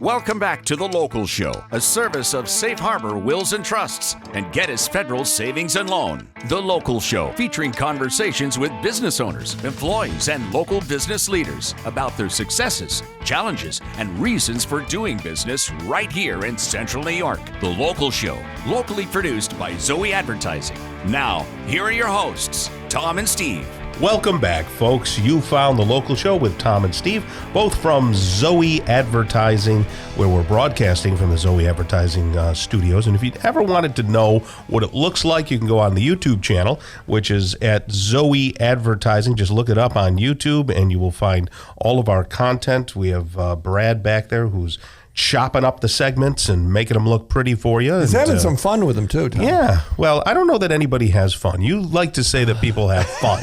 Welcome back to The Local Show, a service of Safe Harbor Wills and Trusts and Geddes Federal Savings and Loan. The Local Show, featuring conversations with business owners, employees, and local business leaders about their successes, challenges, and reasons for doing business right here in Central New York. The Local Show, locally produced by Zoe Advertising. Now, here are your hosts, Tom and Steve. Welcome back, folks. You found The Local Show with Tom and Steve, both from Zoe Advertising, where we're broadcasting from the Zoe Advertising studios. And if you ever wanted to know what it looks like, you can go on the YouTube channel, which is at Zoe Advertising. Just look it up on YouTube, and you will find all of our content. We have Brad back there who's chopping up the segments and making them look pretty for you. He's having some fun with them, too, Tom. Yeah. Well, I don't know that anybody has fun. You like to say that people have fun.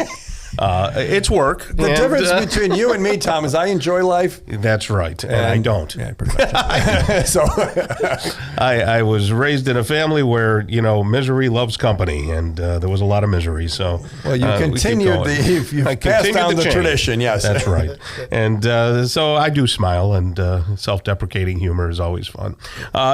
It's work. The difference between you and me, Tom, is I enjoy life. That's right, and I don't. Yeah, pretty much. So I was raised in a family where, misery loves company, and there was a lot of misery. So well, you continued you've passed down the tradition. Yes, that's right. And so I do smile, and self-deprecating humor is always fun.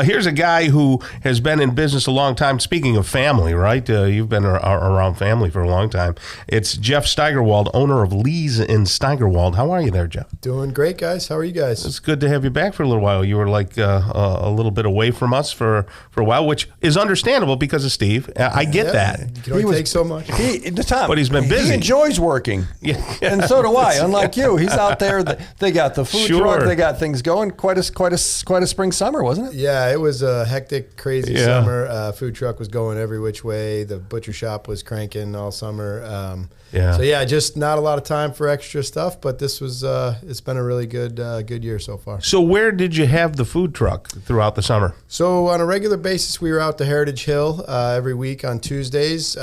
Here's a guy who has been in business a long time. Speaking of family, right? You've been around family for a long time. It's Jeff Steigerwald, owner of Liehs in Steigerwald. How are you there, Jeff? Doing great, guys. How are you guys? It's good to have you back for a little while. You were like a little bit away from us for a while, which is understandable because of Steve. I get that. You can only take so much. But he's been busy. He enjoys working. Yeah. And so do I. Unlike you, he's out there. They got the food truck. They got things going. Quite a spring summer, wasn't it? Yeah, it was a hectic, crazy summer. Food truck was going every which way. The butcher shop was cranking all summer. So just not a lot of time for extra stuff, but this was it's been a really good year so far. So where did you have the food truck throughout the summer? So on a regular basis, we were out to Heritage Hill every week on Tuesdays.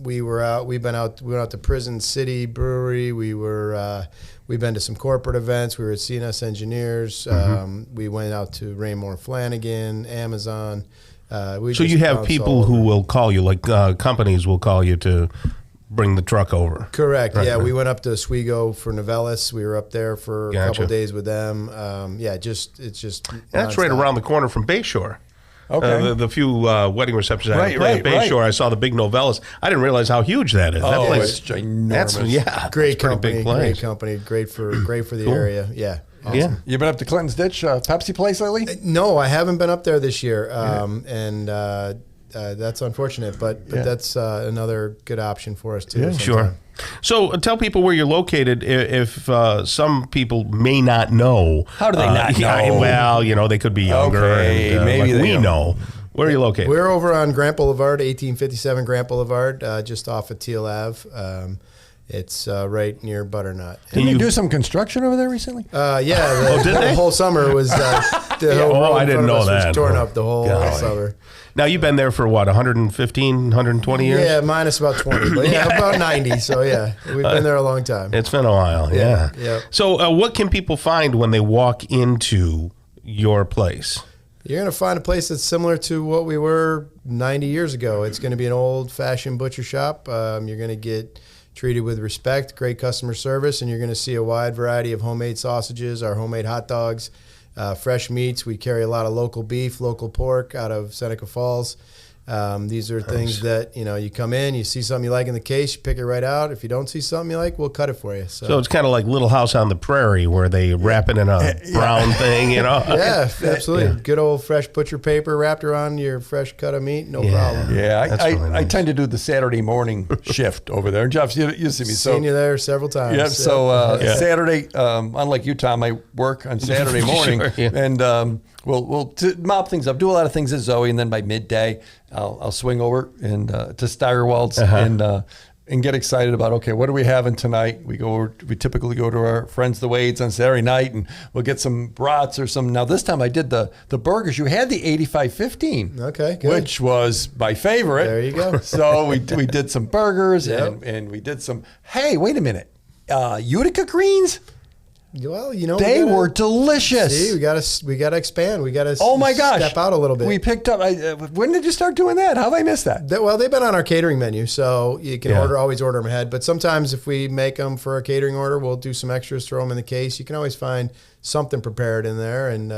We went out to Prison City Brewery. We've been to some corporate events. We were at CNS Engineers. We went out to Raymore Flanagan, Amazon. So you have people who will call you, like companies will call you to bring the truck over. Correct. Right. Yeah, we went up to Oswego for Novellis. We were up there for a couple days with them. It's just that's right around the corner from Bayshore. Okay. The few wedding receptions I played at Bayshore, I saw the big Novellis. I didn't realize how huge that is. That place, it's ginormous. Great company. Big place. Great company. Great for the area. Yeah. Awesome. Yeah. You been up to Clinton's Ditch Pepsi place lately? No, I haven't been up there this year. That's unfortunate, but that's another good option for us too. Yeah, sure. So tell people where you're located if some people may not know. How do they not know? Well, they could be younger. Okay, and, maybe we know. Where are you located? We're over on Grant Boulevard, 1857 Grant Boulevard, just off of Teal Ave. It's right near Butternut. Didn't you do some construction over there recently? The whole summer was. I didn't know that. Was torn up the whole summer. Now, you've been there for what, 115, 120 years? Yeah, minus about 20, but about 90. So, we've been there a long time. It's been a while, yeah. So, what can people find when they walk into your place? You're going to find a place that's similar to what we were 90 years ago. It's going to be an old-fashioned butcher shop. You're going to get treated with respect, great customer service, and you're going to see a wide variety of homemade sausages, our homemade hot dogs, fresh meats. We carry a lot of local beef, local pork out of Seneca Falls. These are things that, you come in, you see something you like in the case, you pick it right out. If you don't see something you like, we'll cut it for you. So it's kind of like Little House on the Prairie where they wrap it in a brown thing, Yeah, absolutely. Yeah. Good old fresh butcher paper wrapped around your fresh cut of meat, no problem. Yeah, I tend to do the Saturday morning shift over there. Jeff, you see me. Seen you there several times. Yeah, so Saturday, unlike you, Tom, I work on Saturday morning. And we'll mop things up, do a lot of things at Zoe, and then by midday, I'll swing over and to Steigerwald's and get excited about, okay, what are we having tonight? We typically go to our friends the Wades on Saturday night, and we'll get some brats or some. Now this time I did the burgers. You had the 8515, okay, good. Which was my favorite. There you go. So we did some burgers and we did some. Hey, wait a minute, Utica greens. Well, they were delicious. See, we gotta expand. We gotta. Oh my gosh, step out a little bit. We picked up. When did you start doing that? How have I missed that? Well, they've been on our catering menu, so you can always order them ahead. But sometimes if we make them for a catering order, we'll do some extras, throw them in the case. You can always find something prepared in there, and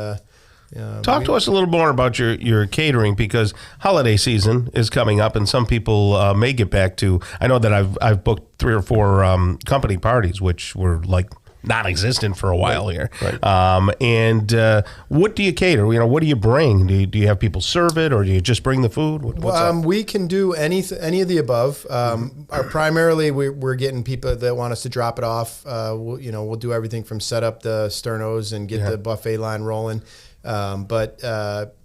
Talk to us a little more about your catering, because holiday season is coming up, and some people may get back to. I know that I've booked 3 or 4 company parties, which were like non-existent for a while here. Right. And what do you cater? What do you bring? Do you have people serve it, or do you just bring the food? We can do any of the above. Primarily, we're getting people that want us to drop it off. We'll do everything from set up the sternos and get the buffet line rolling.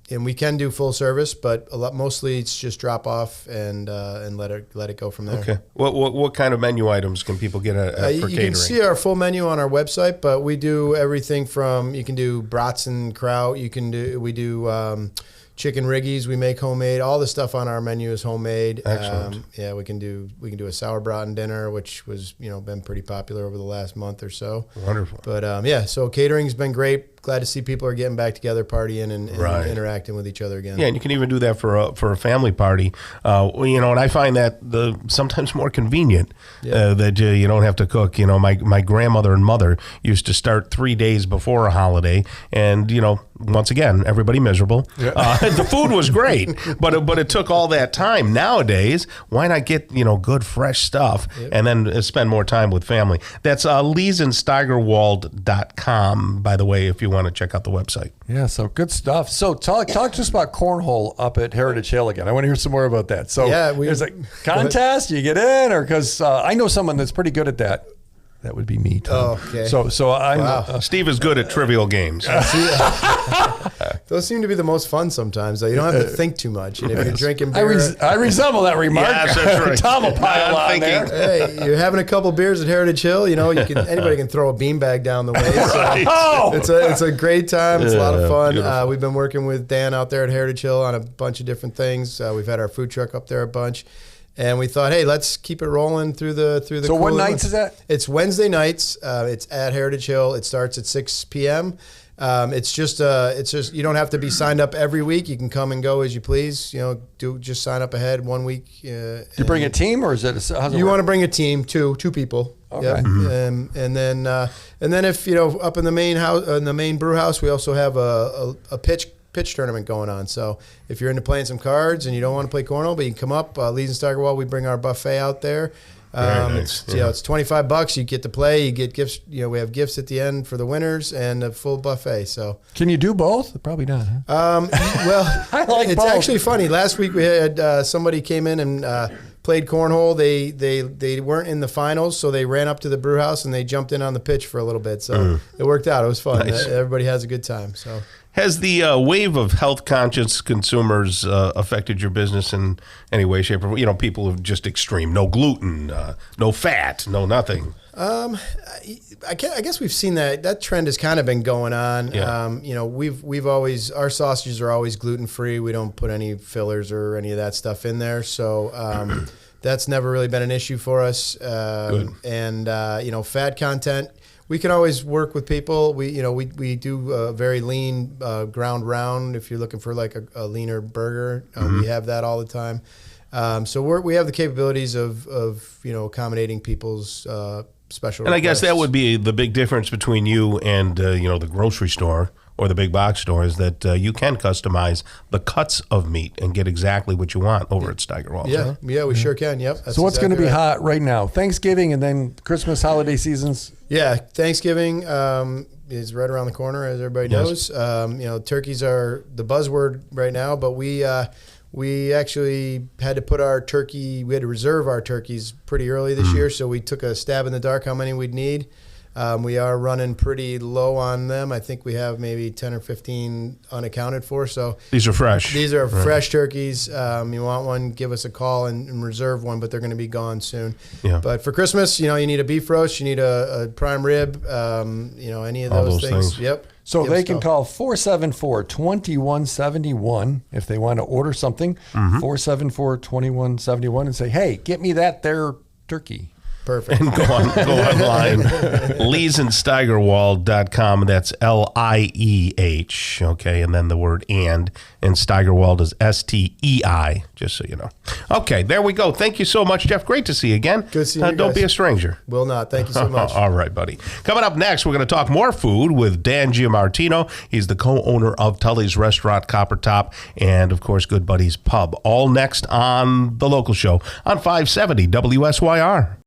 And we can do full service, but mostly it's just drop off and let it go from there. Okay. What kind of menu items can people get for catering? You can see our full menu on our website, but we do everything from, you can do brats and kraut. We do chicken riggies. We make homemade. All the stuff on our menu is homemade. Excellent. We can do a sauerbraten dinner, which was been pretty popular over the last month or so. Wonderful. But so catering's been great. Glad to see people are getting back together, partying and interacting with each other again. Yeah, and you can even do that for a family party. And I find that sometimes more convenient that you don't have to cook. My grandmother and mother used to start 3 days before a holiday, and once again, everybody miserable. Yeah. The food was great, but it took all that time. Nowadays, why not get good fresh stuff and then spend more time with family? That's Liehs and Steigerwald.com, by the way, if you want to check out the website. Yeah, so good stuff. So talk to us about cornhole up at Heritage Hill again. I want to hear some more about that. So there's a contest, you get in, or because I know someone that's pretty good at that. That would be me, Tom. Oh, okay. So I'm Steve is good at trivial games. Those seem to be the most fun sometimes. Though. You don't have to think too much. And if you're drinking beer, I resemble that remark. Yes, that's right. Tom will pile on there. Hey, you're having a couple beers at Heritage Hill. Anybody can throw a beanbag down the way. So it's a great time. It's a lot of fun. We've been working with Dan out there at Heritage Hill on a bunch of different things. We've had our food truck up there a bunch. And we thought, hey, let's keep it rolling through the. So what nights is that? It's Wednesday nights. It's at Heritage Hill. It starts at 6 p.m. It's just you don't have to be signed up every week. You can come and go as you please. Just sign up ahead 1 week. You bring a team, or is it? You want to bring a team, two people. Okay. Yep. Mm-hmm. And then if up in the main house, in the main brew house, we also have a pitch tournament going on. So if you're into playing some cards and you don't want to play cornhole, but you can come up, Liehs and Steigerwald, we bring our buffet out there. Nice. It's $25. You get to play, you get gifts. We have gifts at the end for the winners and a full buffet. So can you do both? Probably not. Huh? Well, I like it's both. actually funny. Last week we had somebody came in and played cornhole. They weren't in the finals, so they ran up to the brew house and they jumped in on the pitch for a little bit. So it worked out. It was fun. Nice. Everybody has a good time. So. Has the wave of health-conscious consumers affected your business in any way, shape, or people are just extreme. No gluten, no fat, no nothing. I guess we've seen that trend has kind of been going on. Yeah. We've always, our sausages are always gluten-free. We don't put any fillers or any of that stuff in there. So that's never really been an issue for us. Good. And fat content, we can always work with people. We do a very lean ground round. If you're looking for like a leaner burger, we have that all the time. So we have the capabilities of accommodating people's special. And I guess requests. that would be the big difference between you and the grocery store or the big box store, is that you can customize the cuts of meat and get exactly what you want over at Steigerwald. Yeah, we sure can. Yep. So what's going to be hot right now? Thanksgiving and then Christmas holiday seasons. Yeah, Thanksgiving is right around the corner, as everybody knows. Turkeys are the buzzword right now, but we actually had to put our turkey. We had to reserve our turkeys pretty early this year, so we took a stab in the dark how many we'd need. We are running pretty low on them. I think we have maybe 10 or 15 unaccounted for. So these are fresh. These are fresh turkeys. You want one, give us a call and reserve one, but they're going to be gone soon. Yeah. But for Christmas, you need a beef roast, you need a prime rib, any of those things. Yep. So they can call 474-2171 if they want to order something, 474-2171, and say, hey, get me that there turkey. Perfect. And go online, Liehs&Steigerwald.com. That's Lieh. Okay, and then the word and Steigerwald is STEI, just so you know. Okay, there we go. Thank you so much, Jeff. Great to see you again. Good to see you Don't guys. be a stranger. Will not. Thank you so much. All right, buddy. Coming up next, we're going to talk more food with Dan Giamartino. He's the co-owner of Tully's Restaurant, Copper Top, and, of course, Good Buddies Pub. All next on The Local Show on 570 WSYR.